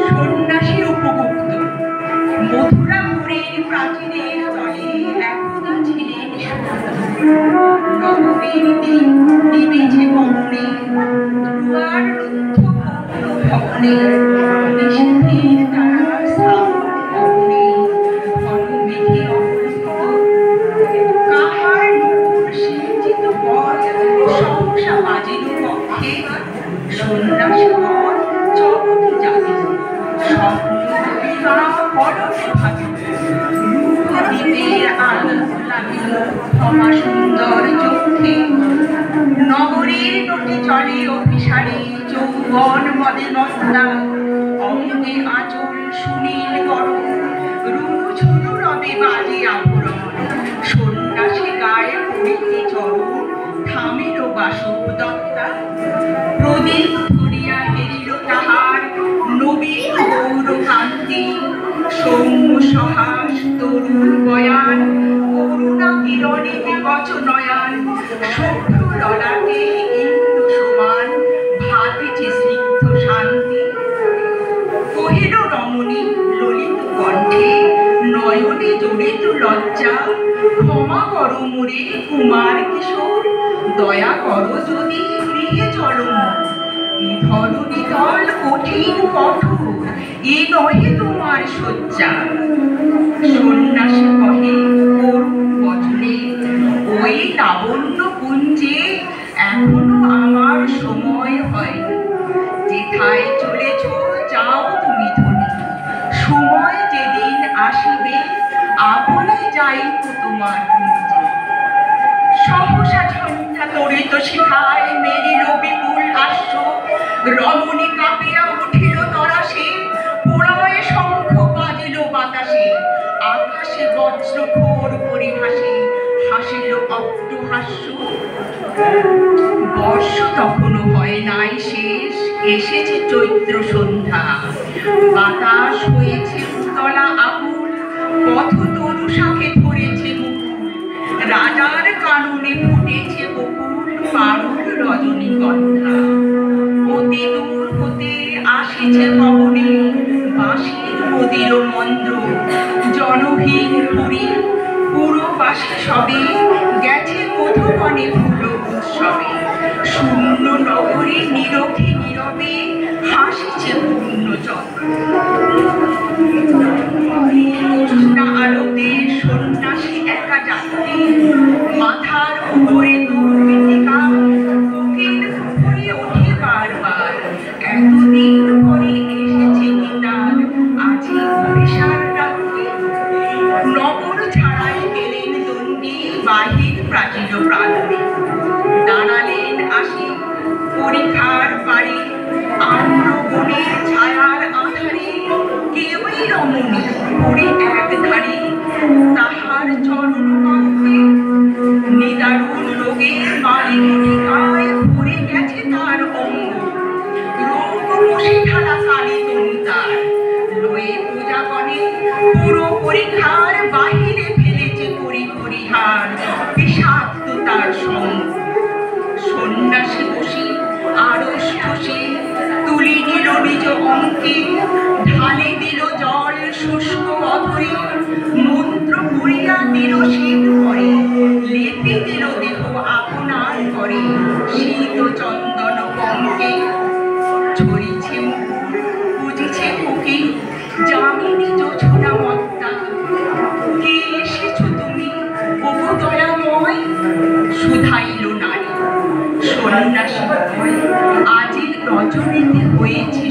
সন্ন্যাসী উপগুপ্ত মথুরাপুরীর প্রাচীনের তলে একদা ছিলেন নগরীর দিন নিবেছে বনে দুয়ার রুদ্ধ ভবনে নিষেধের তারা স্থাপন অগ্নে ঘন মেঘে কাহার নূর সিঞ্চিত পথ সহসা বাজিল পক্ষে সন্ন্যাসীগণ চমকি জাগিল স্বপ্ন বিবাহ পরশ ভাবিল রূপ দ্বীপের আলো লাগিল ক্ষমা সুন্দর চক্ষে নগরীর নটি চলে অভিসারী যৌবন মদে নস্তা অঙ্গে আঁচল সুনীল গরম রুনু ঝুনু রবে বাজে আভরণ সন্ন্যাসী গায়ে পড়িতে চরণ থামিল বাসব দত্তা প্রদীপ ধরিয়া হেরিল তাহার নবীন গৌরকান্তি সৌম্য সহাস তরুণ বয়ান করুণা কিরণে বিকচ নয়ান শুভ্র ললাটে ইন্দ্র সমান ভাতিছে স্নিগ্ধ শান্তি কহিল রমণী ললিত কণ্ঠে নয়নে জড়িত লজ্জা ক্ষমা করো মোরে কুমার কিশোর দয়া করো যদি গৃহে চলো ধরণী তল কঠিন কঠোর এ নহে তোমার শয্যা সন্ন্যাসী কহে করুণ বচনে ওই লাবণ্য কুঞ্জে এখনো আমার সময় হয়নি যেথায় চলেছ যাও তুমি ধনী সময় যেদিন আসিবে আপনি যাইব তোমার কুঞ্জে সহসা ঝঞ্ঝা তরিত শিখায় মেরিল বিপুল হাস্য রমণী কাঁপিয়া উঠিল তরাসে প্রলয়ে শঙ্খ বাজিল বাতাসে আকাশে বজ্র ঘোর পরিহাসে হাসিল অট্টহাস্য বর্ষ তখনও হয় নাই শেষ এসেছে চৈত্র সন্ধ্যা বাতাস হয়েছে উতলা আকুল পথ তরু শাখে ধরেছে মুকুল রাজার কাননে ফুটেছে বকুল পারুল রজনীগন্ধা অতি দূর হতে আসিছে পবনে বাঁশির মদির মন্দ্র জনহীন পুরী পুরবাসী সবে গেছে মধুবনে ফুল উৎসবে শূন্য নগরী নীরবে নীরবে হাসিছে পূর্ণচন্দ্র জ্যোৎস্না আলোতে সন্ন্যাসী একা যাত্রী মাথার উপরে দুর্বৃত্তিকা বুকের উপরে ওঠে বারবার এতদিন পরে এসেছে নিতার আজি অভিসার রাত্রি নগর ছাড়াই গেলেন দণ্ডী বাহির প্রাচীর প্রান্তরে দাঁড়ালেন আসি পরীক্ষার বাড়ি আম্রবনের ছায়ার আধারে কেউই রমণী পড়ে এক ধারে তাহার চরণ কক্ষে নিদারুণ রোগের মালিকায় ভরে গেছে তার অঙ্গ রোগ মুশি ঢালা কালী তনু তার লয়ে পূজা করে পুরো পরীক্ষার বাহিরে ফেলেছে পরিহার বিষাক্ত তার সঙ্গ সন্ন্যাসী বসে আরস ঠসে তুলি নিল নিজ অঙ্কে ঢালে দিল জল শুষ্ক অধরে মন্ত্র পড়িয়া দিল শীত করে লেপে দিল দেহ আপনার করে শীত চন্দন কঙ্কে ঝরিছে মুকুল বুঝিছে মুখে যামিনী জোছনা মত্তা কে এসেছ তুমি বহু দয়াময় শুধাইল নারী সন্ন্যাসী আজি রজনীতে হয়েছে